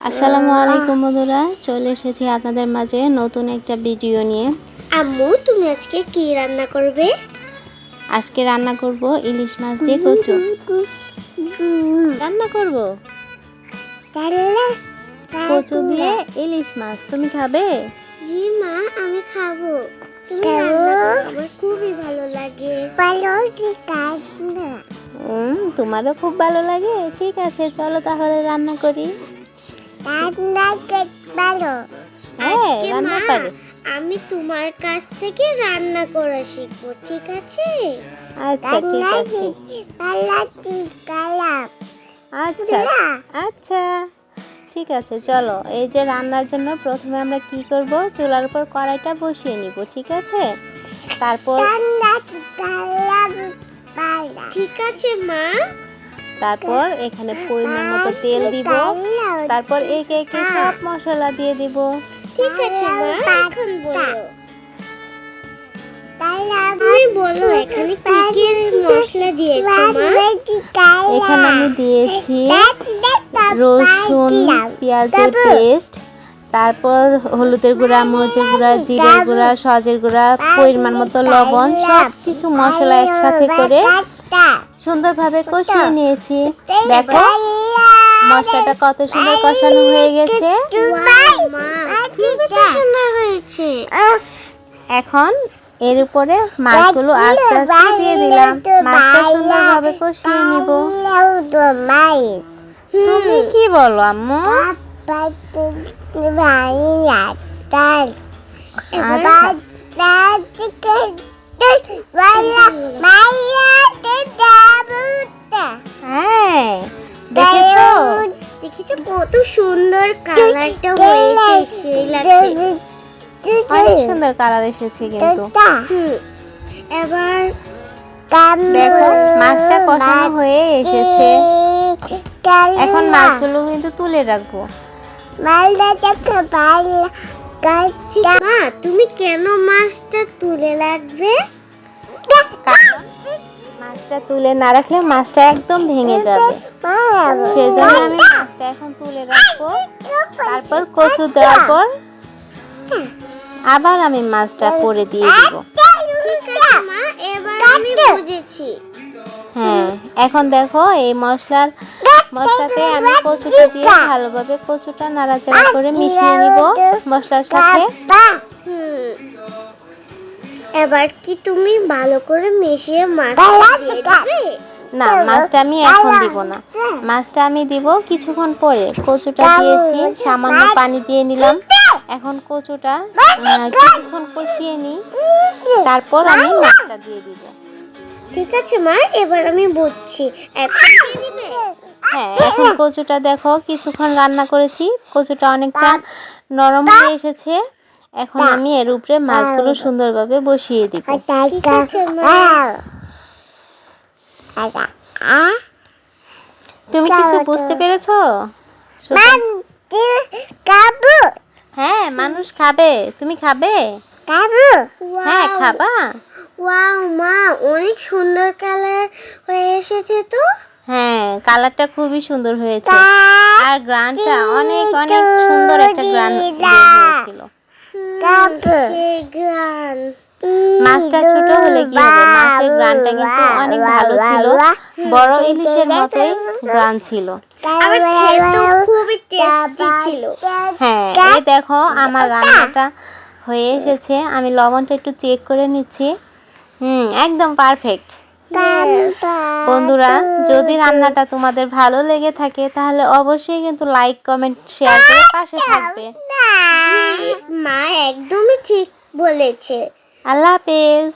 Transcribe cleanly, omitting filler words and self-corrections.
আসসালামু আলাইকুম বন্ধুরা, চলে এসেছি আপনাদের মাঝে নতুন একটা ভিডিও নিয়ে। আম্মু, তুমি আজকে কি রান্না করবে? আজকে রান্না করব ইলিশ মাছ দিয়ে কচু রান্না করব। কচু দিয়ে ইলিশ মাছ, তুমি খাবে? জি মা, আমি খাবো। তুমি রান্না করো, আমার খুবই ভালো লাগে। তোমারও খুব ভালো লাগে? ঠিক আছে, চলো তাহলে রান্না করি। হ্যাঁ, রান্না পারি। আমি তোমার কাছ থেকে রান্না করা শিখবো, ঠিক আছে? আচ্ছা, ঠিক আছে। আচ্ছা আচ্ছা, ঠিক আছে, চলো। এই যে রান্নার জন্য প্রথমে আমরা কি করব, চুলার উপর কড়াইটা বসিয়ে নিব, ঠিক আছে? তারপর ঠিক আছে মা। তারপর এখানে পরিমাণ মতো তেল দিব, তারপর একে একে সব মশলা দিয়ে দিব। ঠিক আছে মা, এখন বলো। তুমি বলো এখানে কি কি মশলা দিয়েছো মা? এখানে আমি দিয়েছি রসুন পেঁয়াজের পেস্ট, তারপর হলুদের গুঁড়া, মরিচের গুঁড়া, জিরের গুঁড়া, সজের গুঁড়া, পরিমাণ মতো লবণ, সব কিছু মশলা একসাথে করে সুন্দরভাবে কষিয়ে নিয়েছি। দেখো মশলাটা কত সুন্দর কষানো হয়ে গেছে। খুবই সুন্দর হয়েছে। এখন এর উপরে মাছগুলো আস্তে আস্তে দিয়ে দিলাম। মাছটা সুন্দরভাবে কষিয়ে নিব। তুমি কি বলো আম্মু? হ্যাঁ, দেখেছো কত সুন্দর কালারটা হয়েছে, সেই লাগছে। অনেক সুন্দর কালার এসেছে কিন্তু। এবার দেখো মাছটা কষানো হয়ে এসেছে। এখন মাছগুলো কিন্তু তুলে রাখবো। মা, তুমি কেন মাছটা তুলে রাখবে? মাছটা তুলে না রাখলে মাছটা একদম ভেঙে যাবে, সেজন্য আমি মাছটা এখন তুলে রাখবো। তারপর কচু দেওয়ার পর আবার আমি মাছটা পরে দিয়ে দিব। ঠিক আছে মা, এবার আমি বুঝেছি। হ্যাঁ, এখন দেখো এই মশলাতে আমি কচুটা দিয়ে ভালোভাবে কচুটা নাড়াচাড়া করে মিশিয়ে নিব মশলার সাথে। এবার কি তুমি ভালো করে মিশিয়ে মাছটা দিয়ে দিবে? না, মাছটা আমি এখন দিব না, মাছটা আমি দিব কিছুক্ষণ পরে। কচুটা দিয়েছি, সামান্য পানি দিয়ে নিলাম। এখন কচুটা কিছুক্ষণ কষিয়ে নিই, তারপর আমি মাছটা দিয়ে দিব। ঠিক আছে মা, এবার আমি বুঝছি। এখন দিয়ে দিবে? হ্যাঁ, এখন কচুটা দেখো কিছুক্ষণ রান্না করেছি, কচুটা অনেকটা নরম হয়ে এসেছে। এখন আমি এর উপরে মাছগুলো সুন্দরভাবে বসিয়ে দিব। ঠিক আছে মা। তুমি কিছু বুঝতে পেরেছো? হ্যাঁ, মানুষ খাবে। তুমি খাবে? হ্যাঁ, খাবা। ওয়াও মা, অনেক সুন্দর কালার হয়ে এসেছে তো। হ্যাঁ, কালারটা খুবই সুন্দর হয়েছে, আর গ্রানটা অনেক অনেক সুন্দর একটা গ্রান হয়েছিল। মাছটা ছোট হলে কি হবে, মাছের গ্রানটা কিন্তু অনেক ভালো ছিল, বড় ইলিশের মতোই গ্রান ছিল। খুবই টেস্টি ছিল। হ্যাঁ, এই দেখো আমার রান্নাটা হয়ে এসেছে। আমি লবণটা একটু চেক করে নিচ্ছি। একদম পারফেক্ট। বন্ধুরা, যদি রান্নাটা তোমাদের ভালো লেগে থাকে তাহলে অবশ্যই কিন্তু লাইক, কমেন্ট, শেয়ার করে পাশে থাকবে। মা একদমই ঠিক বলেছে। আল্লাহ হাফেজ।